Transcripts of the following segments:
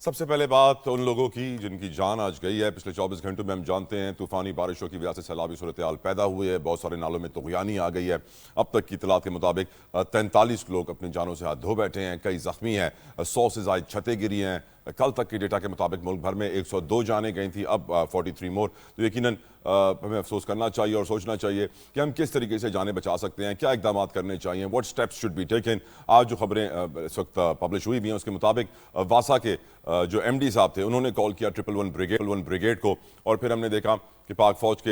سب سے پہلے بات ان لوگوں کی جن کی جان آج گئی ہے۔ پچھلے 24 گھنٹوں میں ہم جانتے ہیں طوفانی بارشوں کی وجہ سے سیلابی صورتحال پیدا ہوئی ہے، بہت سارے نالوں میں طغیانی آ گئی ہے۔ اب تک کی اطلاعات کے مطابق 43 لوگ اپنی جانوں سے ہاتھ دھو بیٹھے ہیں، کئی زخمی ہیں، 100 سے زائد چھتیں گری ہیں۔ کل تک کے ڈیٹا کے مطابق ملک بھر میں 102 جانیں گئی تھیں، اب 43 مور۔ تو یقیناً ہمیں افسوس کرنا چاہیے اور سوچنا چاہیے کہ ہم کس طریقے سے جانیں بچا سکتے ہیں، کیا اقدامات کرنے چاہیے، what steps should be taken. آج جو خبریں اس وقت پبلش ہوئی بھی ہیں اس کے مطابق واسا کے جو ایم ڈی صاحب تھے انہوں نے کال کیا 111 بریگیڈ کو، اور پھر ہم نے دیکھا کہ پاک فوج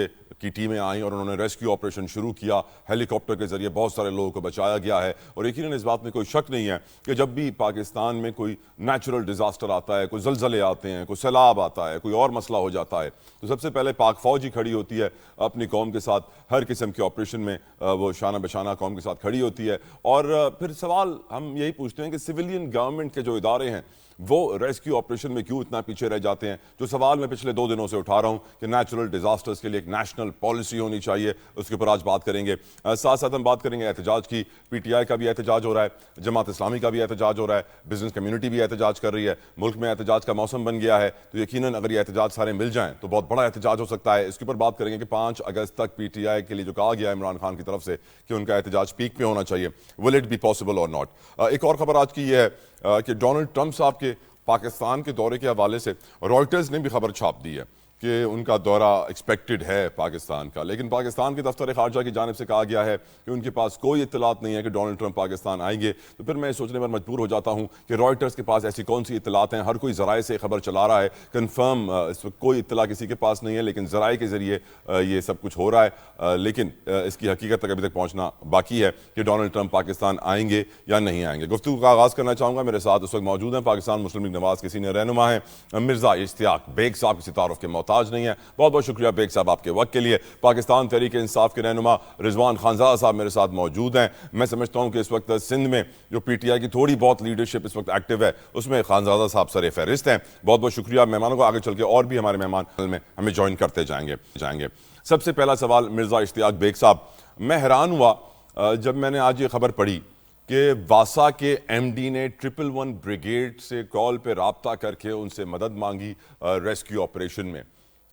کی ٹیمیں آئیں اور انہوں نے ریسکیو آپریشن شروع کیا۔ ہیلی کاپٹر کے ذریعے بہت سارے لوگوں کو بچایا گیا ہے، اور یقیناً اس بات میں کوئی شک نہیں ہے کہ جب بھی پاکستان میں کوئی نیچرل ڈیزاسٹر آتا ہے، کوئی زلزلے آتے ہیں، کوئی سیلاب آتا ہے، کوئی اور مسئلہ ہو جاتا ہے، تو سب سے پہلے پاک فوج ہی کھڑی ہوتی ہے اپنی قوم کے ساتھ۔ ہر قسم کے آپریشن میں وہ شانہ بشانہ قوم کے ساتھ کھڑی ہوتی ہے۔ اور پھر سوال ہم یہی پوچھتے ہیں کہ سویلین گورنمنٹ کے جو ادارے ہیں وہ ریسکیو آپریشن میں کیوں اتنا پیچھے رہ جاتے ہیں؟ جو سوال میں پچھلے 2 دنوں سے اٹھا رہا ہوں کہ نیچرل ڈیزاسٹرز کے لیے ایک نیشنل پالیسی ہونی چاہیے، اس کے اوپر آج بات کریں گے۔ ساتھ ساتھ ہم بات کریں گے احتجاج کی۔ پی ٹی آئی کا بھی احتجاج ہو رہا ہے، جماعت اسلامی کا بھی احتجاج ہو رہا ہے، بزنس کمیونٹی بھی احتجاج کر رہی ہے۔ ملک میں احتجاج کا موسم بن گیا ہے، تو یقیناً اگر یہ احتجاج سارے مل جائیں تو بہت بڑا احتجاج ہو سکتا ہے۔ اس کے اوپر بات کریں گے کہ 5 اگست تک پی ٹی آئی کے لیے جو کہا گیا ہے عمران خان کی طرف سے کہ ان کا احتجاج پیک پہ ہونا چاہیے، ول اٹ بی پاسبل اور ناٹ۔ ایک اور خبر آج کی یہ ہے کہ ڈونلڈ ٹرمپ صاحب کے پاکستان کے دورے کے حوالے سے رائٹرز نے بھی خبر چھاپ دی ہے کہ ان کا دورہ ایکسپیکٹڈ ہے پاکستان کا، لیکن پاکستان کے دفتر خارجہ کی جانب سے کہا گیا ہے کہ ان کے پاس کوئی اطلاعات نہیں ہے کہ ڈونلڈ ٹرمپ پاکستان آئیں گے۔ تو پھر میں سوچنے پر مجبور ہو جاتا ہوں کہ رائٹرز کے پاس ایسی کون سی اطلاعات ہیں؟ ہر کوئی ذرائع سے خبر چلا رہا ہے، کنفرم اس وقت کوئی اطلاع کسی کے پاس نہیں ہے، لیکن ذرائع کے ذریعے یہ سب کچھ ہو رہا ہے، لیکن اس کی حقیقت تک ابھی تک پہنچنا باقی ہے کہ ڈونلڈ ٹرمپ پاکستان آئیں گے یا نہیں آئیں گے۔ گفتگو کا آغاز کرنا چاہوں گا، میرے ساتھ اس وقت موجود ہیں پاکستان مسلم لیگ نواز کے سینئر رہنما ہیں مرزا اشتیاق بیگ صاحب، کسی تعارف کے محتاج نہیں ہیں۔ بہت بہت شکریہ بیگ صاحب آپ کے وقت کے لیے۔ پاکستان تحریک انصاف کے رہنما رضوان خانزادہ صاحب میرے ساتھ موجود ہیں۔ میں سمجھتا ہوں کہ اس وقت سندھ میں جو پی ٹی آئی کی تھوڑی بہت لیڈرشپ اس وقت ایکٹیو ہے اس میں خانزادہ صاحب سر فہرست ہیں۔ بہت بہت شکریہ مہمانوں کو، آگے چل کے اور بھی ہمارے مہمان میں ہمیں جوائن کرتے جائیں گے۔ سب سے پہلا سوال مرزا اشتیاق بیگ صاحب، میں حیران ہوا جب میں نے آج یہ خبر پڑھی کہ واسا کے ایم ڈی نے 111 بریگیڈ سے کال پہ رابطہ کر کے ان سے مدد مانگی ریسکیو آپریشن میں۔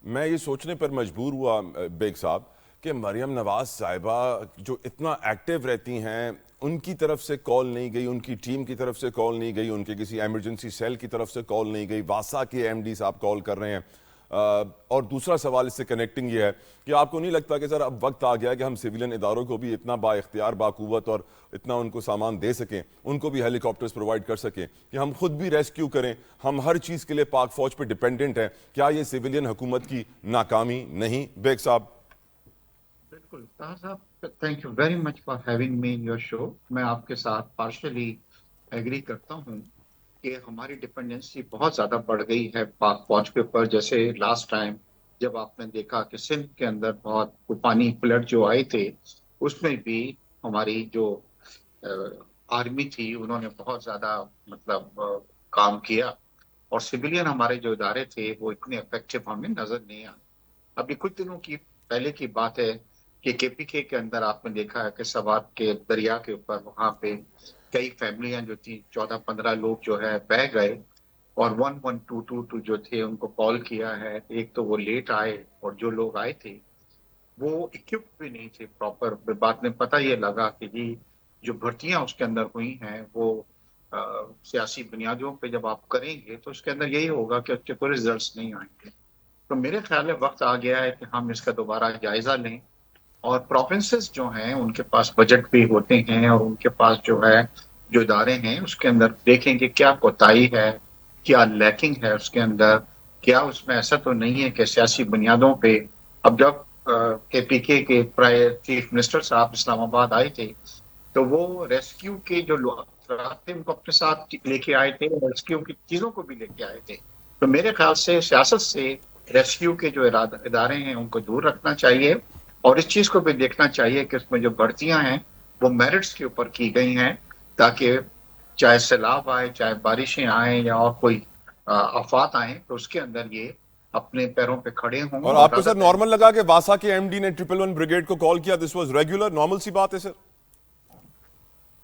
میں یہ سوچنے پر مجبور ہوا بیگ صاحب کہ مریم نواز صاحبہ جو اتنا ایکٹیو رہتی ہیں، ان کی طرف سے کال نہیں گئی، ان کی ٹیم کی طرف سے کال نہیں گئی، ان کے کسی ایمرجنسی سیل کی طرف سے کال نہیں گئی، واسا کے ایم ڈی صاحب کال کر رہے ہیں۔ اور دوسرا سوال اس سے کنیکٹنگ یہ ہے کہ آپ کو نہیں لگتا کہ سر اب وقت آ گیا کہ ہم سویلین اداروں کو بھی اتنا با اختیار، با قوت اور اتنا ان کو سامان دے سکیں، ان کو بھی ہیلی کاپٹرز پرووائڈ کر سکیں کہ ہم خود بھی ریسکیو کریں؟ ہم ہر چیز کے لیے پاک فوج پہ ڈیپینڈنٹ ہیں، کیا یہ سویلین حکومت کی ناکامی نہیں بیگ صاحب؟ بالکل طاہر صاحب، thank you very much for having me in your show. میں آپ کے ساتھ پارشلی ایگری کرتا ہوں کہ ہماری ڈپینڈنسی بہت زیادہ بڑھ گئی ہے پاک فوج کے اوپر۔ جیسے لاسٹ ٹائم جب آپ نے دیکھا کہ سندھ کے اندر بہت طوفانی فلڈ جو آئے تھے، اس میں بھی ہماری جو آرمی تھی انہوں نے بہت زیادہ کام کیا، اور سویلین ہمارے جو ادارے تھے وہ اتنے افیکٹو ہمیں نظر نہیں آئے۔ ابھی کچھ دنوں کی پہلے کی بات ہے کہ کے پی کے اندر آپ نے دیکھا ہے کہ سوات کے دریا کے اوپر وہاں پہ کئی فیملیاں جو تھی 14-15 لوگ جو ہے بہ گئے، اور 11222 جو تھے ان کو کال کیا ہے۔ ایک تو وہ لیٹ آئے، اور جو لوگ آئے تھے وہ اکوپڈ بھی نہیں تھے پراپر۔ بعد میں پتہ یہ لگا کہ جی جو بھرتیاں اس کے اندر ہوئی ہیں وہ سیاسی بنیادوں پہ جب آپ کریں گے تو اس کے اندر یہی ہوگا کہ اس کے کوئی ریزلٹس نہیں آئیں گے۔ تو میرے خیال میں وقت آ گیا ہے کہ ہم اس کا دوبارہ جائزہ لیں، اور پروونسز جو ہیں ان کے پاس بجٹ بھی ہوتے ہیں، اور ان کے پاس جو ہے جو ادارے ہیں اس کے اندر دیکھیں کہ کیا کوتاہی ہے، کیا لیکنگ ہے اس کے اندر، کیا اس میں ایسا تو نہیں ہے کہ سیاسی بنیادوں پہ۔ اب جب کے پی کے چیف منسٹر صاحب اسلام آباد آئے تھے تو وہ ریسکیو کے جو افراد تھے ان کو اپنے ساتھ لے کے آئے تھے، ریسکیو کی چیزوں کو بھی لے کے آئے تھے۔ تو میرے خیال سے سیاست سے ریسکیو کے جو ادارے ہیں ان کو دور رکھنا چاہیے، اور اس چیز کو بھی دیکھنا چاہیے کہ اس میں جو بھرتیاں ہیں وہ میرٹس کے اوپر کی گئی ہیں، تاکہ چاہے سیلاب آئے، چاہے بارشیں آئیں، یا اور کوئی آفات آئیں، تو اس کے اندر یہ اپنے پیروں پہ کھڑے ہوں۔ اور آپ کو سر نارمل لگا کہ واسا کے ایم ڈی نے 111 بریگیڈ کو کال کیا؟ دس واز ریگولر، نارمل سی بات ہے سر؟